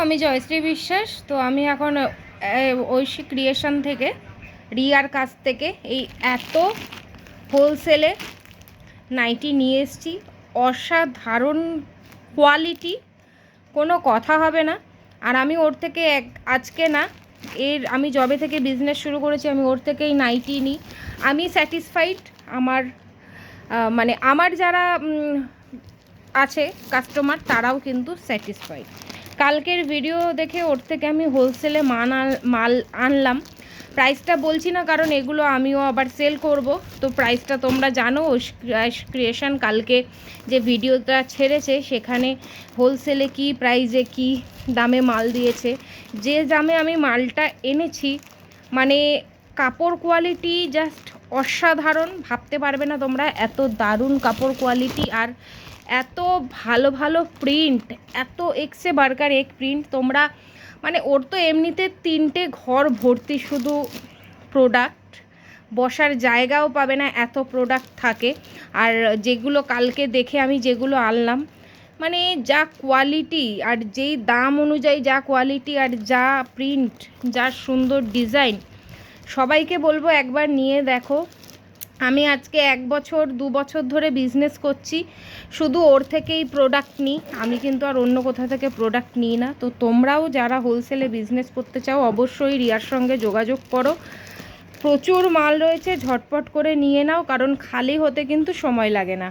আমি জয়শ্রী বিশ্বাস। তো আমি এখন ঐশী ক্রিয়েশন থেকে রিয়ার কাছ থেকে এই এত হোলসেলে নাইটি নিয়ে এসেছি। অসাধারণ কোয়ালিটি, কোনো কথা হবে না। আর আমি ওর থেকে আজকে না, আমি জবে থেকে বিজনেস শুরু করেছি, আমি ওর থেকেই নাইটি নিই। আমি স্যাটিসফাইড। আমার যারা আছে কাস্টমার, তারাও কিন্তু স্যাটিসফাইড। কালকের ভিডিও দেখে ওর থেকে আমি হোলসেলে মাল আনলাম। প্রাইসটা বলছি না, কারণ এগুলো আমিও আবার সেল করব। তো প্রাইসটা তোমরা জানো, ক্রিয়েশন কালকে যে ভিডিওটা ছেড়েছে সেখানে হোলসেলে কি প্রাইসে কি দামে মাল দিয়েছে। যে দামে আমি মালটা এনেছি, মানে কাপড় কোয়ালিটি জাস্ট অসাধারণ। ভাবতে পারবে না তোমরা, এত দারুণ কাপড় কোয়ালিটি আর এত ভালো ভালো প্রিন্ট, এত এক্সে বার্গার এক প্রিন্ট। তোমরা ওর তো এমনিতে 3টে ঘর ভর্তি শুধু প্রোডাক্ট, বসার জায়গাও পাবে না, এত প্রোডাক্ট থাকে। আর যেগুলো কালকে দেখে আমি যেগুলো আনলাম, যা কোয়ালিটি আর যেই দাম অনুযায়ী যা কোয়ালিটি আর যা প্রিন্ট, যা সুন্দর ডিজাইন, সবাইকে বলবো একবার নিয়ে দেখো। আমি আজকে 1 বছর 2 বছর ধরে বিজনেস করছি, শুধু ওর থেকেই প্রোডাক্ট নিই। আমি কিন্তু আর অন্য কোথা থেকে প্রোডাক্ট নিই না। তো তোমরাও যারা হোলসেলে বিজনেস করতে চাও, অবশ্যই রিয়ার সঙ্গে যোগাযোগ করো। প্রচুর মাল রয়েছে, ঝটপট করে নিয়ে নাও, কারণ খালি হতে কিন্তু সময় লাগে না।